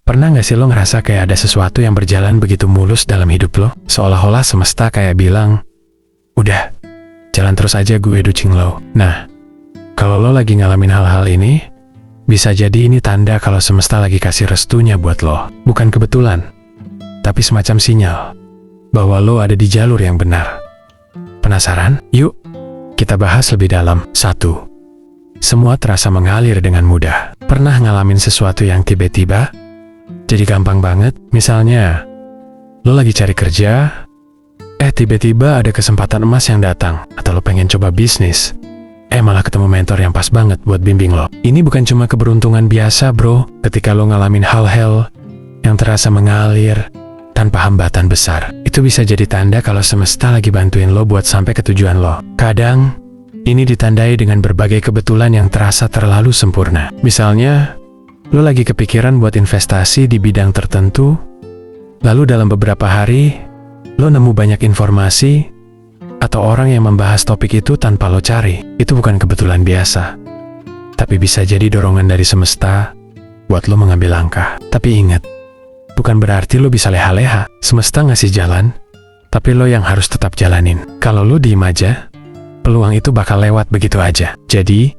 Pernah nggak sih lo ngerasa kayak ada sesuatu yang berjalan begitu mulus dalam hidup lo? Seolah-olah semesta kayak bilang, udah, jalan terus aja gue dukung lo. Nah, kalau lo lagi ngalamin hal-hal ini, bisa jadi ini tanda kalau semesta lagi kasih restunya buat lo. Bukan kebetulan, tapi semacam sinyal bahwa lo ada di jalur yang benar. Penasaran? Yuk, kita bahas lebih dalam. 1. Semua terasa mengalir dengan mudah. Pernah ngalamin sesuatu yang tiba-tiba jadi gampang banget? Misalnya, lo lagi cari kerja, tiba-tiba ada kesempatan emas yang datang. Atau lo pengen coba bisnis, malah ketemu mentor yang pas banget buat bimbing lo. Ini bukan cuma keberuntungan biasa, bro. Ketika lo ngalamin hal-hal yang terasa mengalir tanpa hambatan besar, itu bisa jadi tanda kalau semesta lagi bantuin lo buat sampai ke tujuan lo. Kadang, ini ditandai dengan berbagai kebetulan yang terasa terlalu sempurna. Misalnya, lo lagi kepikiran buat investasi di bidang tertentu, lalu dalam beberapa hari, lo nemu banyak informasi atau orang yang membahas topik itu tanpa lo cari. Itu bukan kebetulan biasa, tapi bisa jadi dorongan dari semesta buat lo mengambil langkah. Tapi ingat, bukan berarti lo bisa leha-leha. Semesta ngasih jalan, tapi lo yang harus tetap jalanin. Kalau lo diem aja, peluang itu bakal lewat begitu aja. Jadi,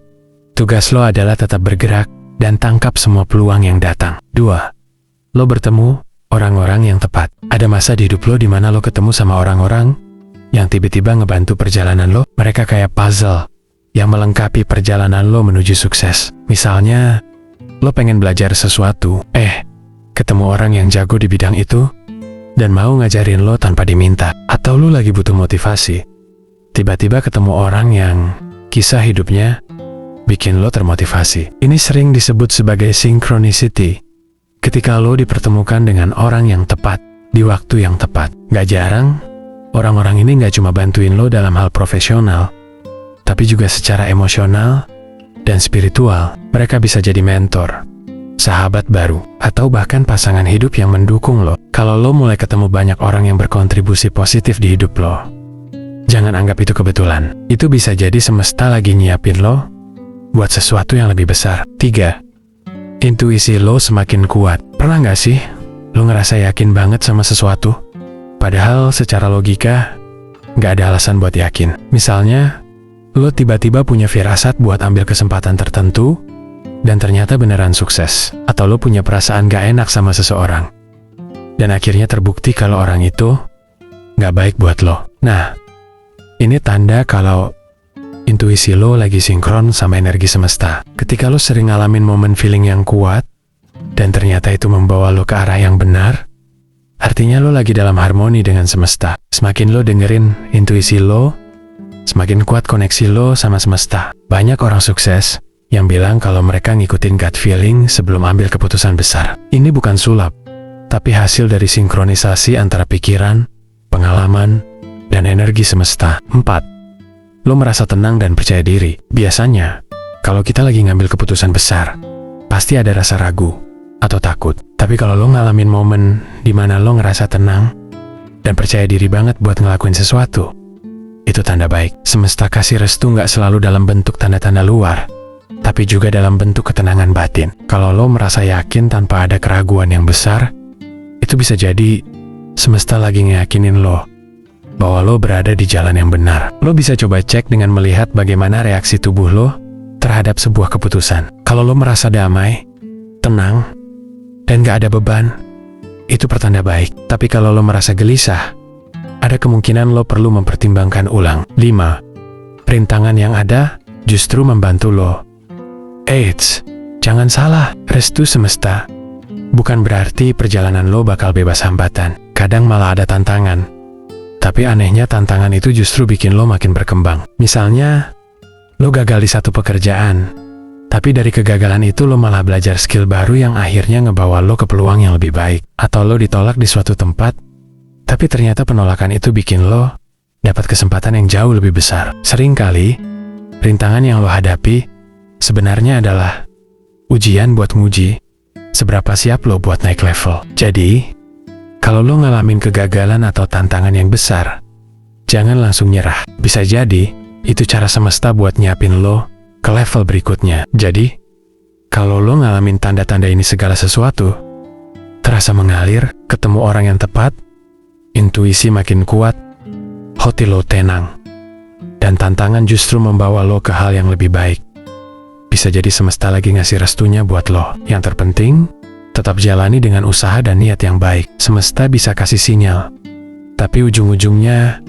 tugas lo adalah tetap bergerak dan tangkap semua peluang yang datang. 2. Lo bertemu orang-orang yang tepat. Ada masa di hidup lo di mana lo ketemu sama orang-orang yang tiba-tiba ngebantu perjalanan lo. Mereka kayak puzzle yang melengkapi perjalanan lo menuju sukses. Misalnya, lo pengen belajar sesuatu, ketemu orang yang jago di bidang itu dan mau ngajarin lo tanpa diminta. Atau lo lagi butuh motivasi, tiba-tiba ketemu orang yang kisah hidupnya bikin lo termotivasi. Ini sering disebut sebagai synchronicity. Ketika lo dipertemukan dengan orang yang tepat di waktu yang tepat. Gak jarang, orang-orang ini gak cuma bantuin lo dalam hal profesional, tapi juga secara emosional dan spiritual. Mereka bisa jadi mentor, sahabat baru, atau bahkan pasangan hidup yang mendukung lo. Kalau lo mulai ketemu banyak orang yang berkontribusi positif di hidup lo, jangan anggap itu kebetulan. Itu bisa jadi semesta lagi nyiapin lo buat sesuatu yang lebih besar. 3. Intuisi lo semakin kuat. Pernah nggak sih lo ngerasa yakin banget sama sesuatu, padahal secara logika nggak ada alasan buat yakin? Misalnya, lo tiba-tiba punya firasat buat ambil kesempatan tertentu dan ternyata beneran sukses. Atau lo punya perasaan gak enak sama seseorang dan akhirnya terbukti kalau orang itu gak baik buat lo. Nah, ini tanda kalau intuisi lo lagi sinkron sama energi semesta. Ketika lo sering ngalamin momen feeling yang kuat dan ternyata itu membawa lo ke arah yang benar, artinya lo lagi dalam harmoni dengan semesta. Semakin lo dengerin intuisi lo, semakin kuat koneksi lo sama semesta. Banyak orang sukses yang bilang kalau mereka ngikutin gut feeling sebelum ambil keputusan besar. Ini bukan sulap, tapi hasil dari sinkronisasi antara pikiran, pengalaman, dan energi semesta. 4. Lo merasa tenang dan percaya diri. Biasanya, kalau kita lagi ngambil keputusan besar, pasti ada rasa ragu atau takut. Tapi kalau lo ngalamin momen di mana lo ngerasa tenang dan percaya diri banget buat ngelakuin sesuatu, itu tanda baik. Semesta kasih restu nggak selalu dalam bentuk tanda-tanda luar, tapi juga dalam bentuk ketenangan batin. Kalau lo merasa yakin tanpa ada keraguan yang besar, itu bisa jadi semesta lagi ngeyakinin lo bahwa lo berada di jalan yang benar. Lo bisa coba cek dengan melihat bagaimana reaksi tubuh lo terhadap sebuah keputusan. Kalau lo merasa damai, tenang, dan gak ada beban, itu pertanda baik. Tapi kalau lo merasa gelisah, ada kemungkinan lo perlu mempertimbangkan ulang. 5. Rintangan yang ada justru membantu lo. Eits, jangan salah, restu semesta bukan berarti perjalanan lo bakal bebas hambatan. Kadang malah ada tantangan, tapi anehnya tantangan itu justru bikin lo makin berkembang. Misalnya, lo gagal di satu pekerjaan, tapi dari kegagalan itu lo malah belajar skill baru yang akhirnya ngebawa lo ke peluang yang lebih baik. Atau lo ditolak di suatu tempat, tapi ternyata penolakan itu bikin lo dapat kesempatan yang jauh lebih besar. Seringkali, rintangan yang lo hadapi sebenarnya adalah ujian buat nguji seberapa siap lo buat naik level. Jadi, kalau lo ngalamin kegagalan atau tantangan yang besar, jangan langsung nyerah. Bisa jadi, itu cara semesta buat nyiapin lo ke level berikutnya. Jadi, kalau lo ngalamin tanda-tanda ini segala sesuatu, terasa mengalir, ketemu orang yang tepat, intuisi makin kuat, hati lo tenang, dan tantangan justru membawa lo ke hal yang lebih baik. Bisa jadi semesta lagi ngasih restunya buat lo. Yang terpenting, tetap jalani dengan usaha dan niat yang baik. Semesta bisa kasih sinyal, tapi ujung-ujungnya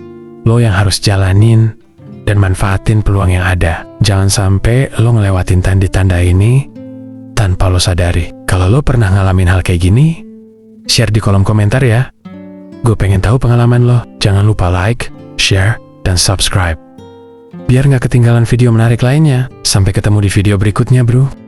lo yang harus jalanin dan manfaatin peluang yang ada. Jangan sampai lo ngelewatin tanda-tanda ini tanpa lo sadari. Kalau lo pernah ngalamin hal kayak gini, share di kolom komentar ya. Gue pengen tahu pengalaman lo. Jangan lupa like, share, dan subscribe biar nggak ketinggalan video menarik lainnya. Sampai ketemu di video berikutnya, bro.